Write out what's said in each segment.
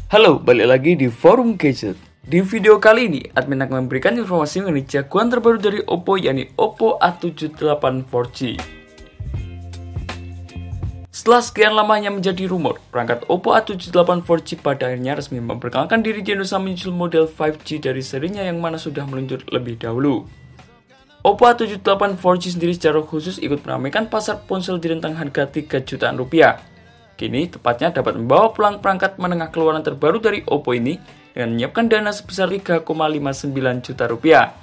Halo, balik lagi di Forum Gadget. Di video kali ini, admin akan memberikan informasi mengenai jagoan terbaru dari Oppo, yakni Oppo A78 4G. Setelah sekian lamanya menjadi rumor, perangkat Oppo A78 4G pada akhirnya resmi memperkenalkan diri di Indonesia menyusul model 5G dari serinya yang mana sudah meluncur lebih dahulu. Oppo A78 4G sendiri secara khusus ikut meramaikan pasar ponsel di rentang harga 3 jutaan rupiah. Kini tepatnya dapat membawa pulang perangkat menengah keluaran terbaru dari Oppo ini dengan menyiapkan dana sebesar 3,59 juta rupiah.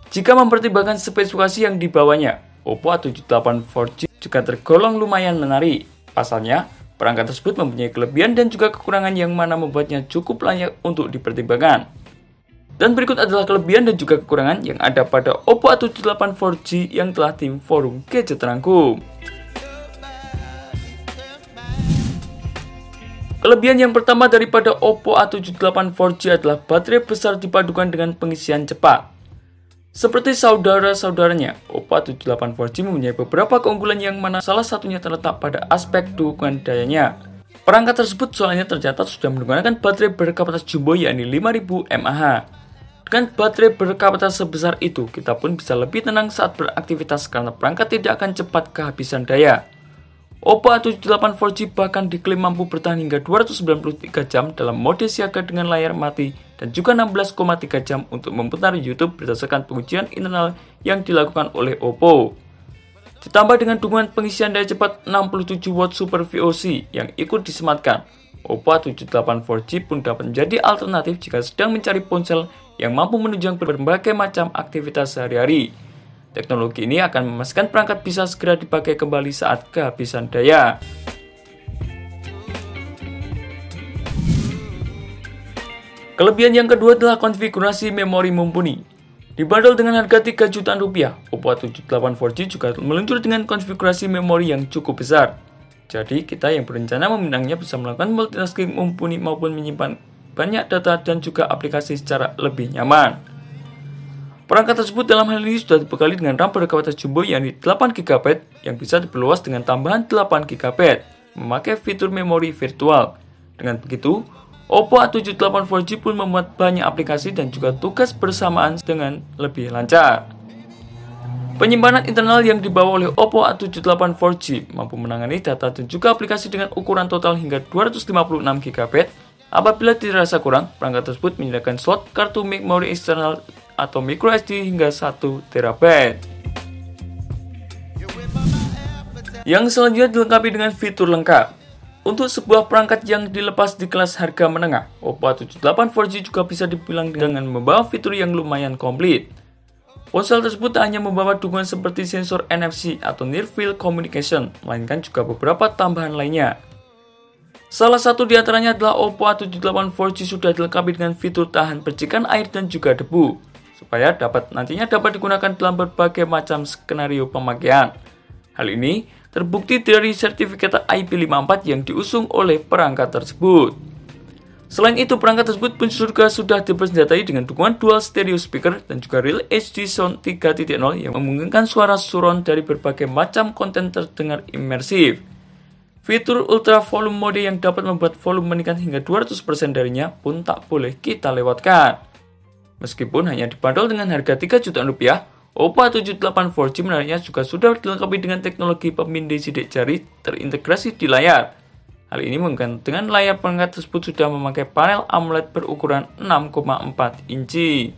Jika mempertimbangkan spesifikasi yang dibawanya, Oppo A78 4G juga tergolong lumayan menarik. Pasalnya, perangkat tersebut mempunyai kelebihan dan juga kekurangan yang mana membuatnya cukup layak untuk dipertimbangkan. Dan berikut adalah kelebihan dan juga kekurangan yang ada pada Oppo A78 4G yang telah tim Forum Gadget rangkum. Kelebihan yang pertama daripada Oppo A78 4G adalah baterai besar dipadukan dengan pengisian cepat. Seperti saudara-saudaranya, Oppo A78 4G mempunyai beberapa keunggulan yang mana salah satunya terletak pada aspek dukungan dayanya. Perangkat tersebut soalnya tercatat sudah menggunakan baterai berkapasitas jumbo yakni 5000 mAh. Dengan baterai berkapasitas sebesar itu, kita pun bisa lebih tenang saat beraktivitas karena perangkat tidak akan cepat kehabisan daya. Oppo A78 4G bahkan diklaim mampu bertahan hingga 293 jam dalam mode siaga dengan layar mati dan juga 16,3 jam untuk memutar YouTube berdasarkan pengujian internal yang dilakukan oleh Oppo. Ditambah dengan dukungan pengisian daya cepat 67 Watt Super VOC yang ikut disematkan, Oppo A78 4G pun dapat menjadi alternatif jika sedang mencari ponsel yang mampu menunjang berbagai macam aktivitas sehari-hari. Teknologi ini akan memastikan perangkat bisa segera dipakai kembali saat kehabisan daya. Kelebihan yang kedua adalah konfigurasi memori mumpuni. Dibanderol dengan harga 3 jutaan rupiah, Oppo A78 4G juga meluncur dengan konfigurasi memori yang cukup besar. Jadi kita yang berencana meminangnya bisa melakukan multitasking mumpuni maupun menyimpan banyak data dan juga aplikasi secara lebih nyaman. Perangkat tersebut dalam hal ini sudah dibekali dengan RAM berkapasitas jumbo yakni 8GB yang bisa diperluas dengan tambahan 8GB, memakai fitur memori virtual. Dengan begitu, Oppo A78 4G pun memuat banyak aplikasi dan juga tugas bersamaan dengan lebih lancar. Penyimpanan internal yang dibawa oleh Oppo A78 4G mampu menangani data dan juga aplikasi dengan ukuran total hingga 256GB. Apabila dirasa kurang, perangkat tersebut menyediakan slot kartu memori eksternal atau microSD hingga 1TB. Yang selanjutnya dilengkapi dengan fitur lengkap. Untuk sebuah perangkat yang dilepas di kelas harga menengah, Oppo A78 4G juga bisa dibilang dengan membawa fitur yang lumayan komplit. Ponsel tersebut tak hanya membawa dukungan seperti sensor NFC atau Near Field Communication, melainkan juga beberapa tambahan lainnya. Salah satu di antaranya adalah Oppo A78 4G sudah dilengkapi dengan fitur tahan percikan air dan juga debu, supaya nantinya dapat digunakan dalam berbagai macam skenario pemakaian. Hal ini terbukti dari sertifikat IP54 yang diusung oleh perangkat tersebut. Selain itu, perangkat tersebut pun juga sudah dipersenjatai dengan dukungan dual stereo speaker dan juga Real HD Sound 3.0 yang memungkinkan suara surround dari berbagai macam konten terdengar imersif. Fitur ultra volume mode yang dapat membuat volume meningkat hingga 200% darinya pun tak boleh kita lewatkan. Meskipun hanya dibanderol dengan harga 3 jutaan rupiah, Oppo A78 4G menariknya juga sudah dilengkapi dengan teknologi pemindai sidik jari terintegrasi di layar. Hal ini menunjukkan dengan layar perangkat tersebut sudah memakai panel AMOLED berukuran 6,4 inci.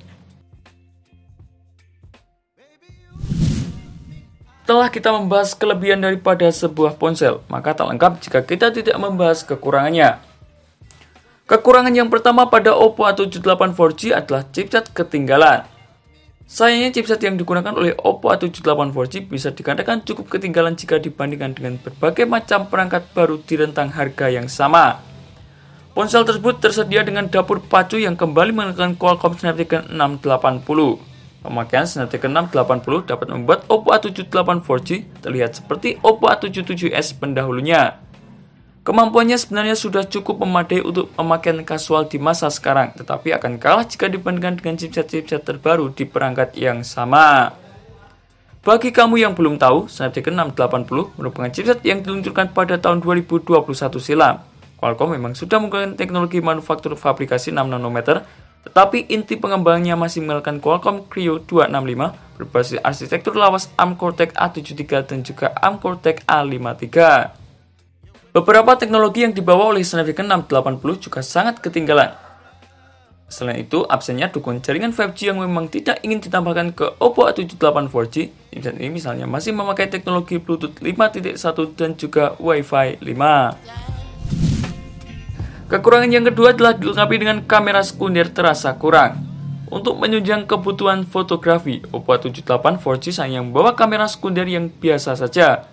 Setelah kita membahas kelebihan daripada sebuah ponsel, maka tak lengkap jika kita tidak membahas kekurangannya. Kekurangan yang pertama pada Oppo A78 4G adalah chipset ketinggalan. Sayangnya chipset yang digunakan oleh Oppo A78 4G bisa dikatakan cukup ketinggalan jika dibandingkan dengan berbagai macam perangkat baru di rentang harga yang sama. Ponsel tersebut tersedia dengan dapur pacu yang kembali menggunakan Qualcomm Snapdragon 680. Pemakaian Snapdragon 680 dapat membuat Oppo A78 4G terlihat seperti Oppo A77s pendahulunya. Kemampuannya sebenarnya sudah cukup memadai untuk pemakaian kasual di masa sekarang, tetapi akan kalah jika dibandingkan dengan chipset-chipset terbaru di perangkat yang sama. Bagi kamu yang belum tahu, Snapdragon 680 merupakan chipset yang diluncurkan pada tahun 2021 silam. Qualcomm memang sudah menggunakan teknologi manufaktur fabrikasi 6 nanometer, tetapi inti pengembangannya masih menggunakan Qualcomm Creo 265 berbasis arsitektur lawas ARM Cortex A73 dan juga ARM Cortex A53. Beberapa teknologi yang dibawa oleh Snapdragon 680 juga sangat ketinggalan. Selain itu, absennya dukungan jaringan 5G yang memang tidak ingin ditambahkan ke Oppo A78 4G. Ini misalnya masih memakai teknologi Bluetooth 5.1 dan juga Wi-Fi 5. Kekurangan yang kedua adalah dilengkapi dengan kamera sekunder terasa kurang. Untuk menunjang kebutuhan fotografi, Oppo A78 4G sayang membawa kamera sekunder yang biasa saja.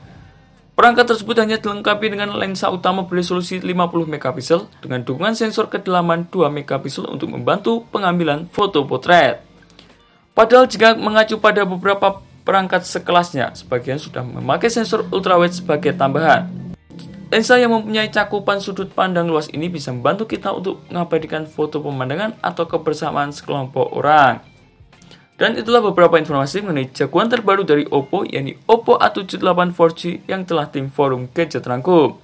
Perangkat tersebut hanya dilengkapi dengan lensa utama beresolusi 50 megapiksel dengan dukungan sensor kedalaman 2 megapiksel untuk membantu pengambilan foto potret. Padahal jika mengacu pada beberapa perangkat sekelasnya, sebagian sudah memakai sensor ultrawide sebagai tambahan. Lensa yang mempunyai cakupan sudut pandang luas ini bisa membantu kita untuk mengabadikan foto pemandangan atau kebersamaan sekelompok orang. Dan itulah beberapa informasi mengenai jagoan terbaru dari Oppo, yakni Oppo A78 4G yang telah tim forum gadget rangkum.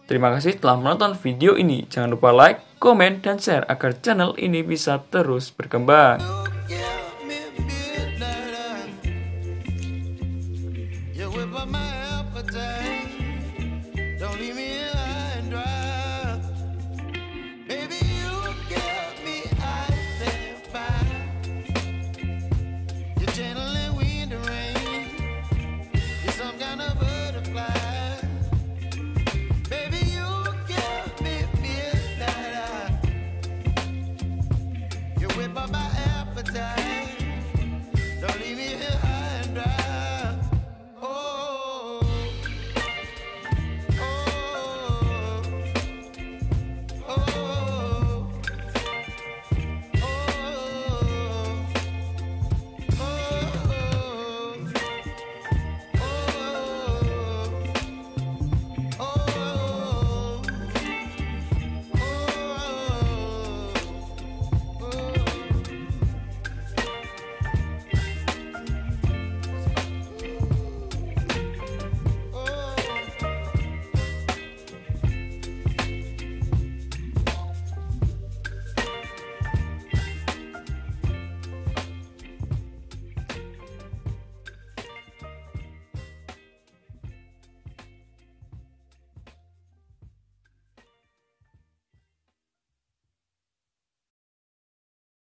Terima kasih telah menonton video ini. Jangan lupa like, komen, dan share agar channel ini bisa terus berkembang. By my appetite.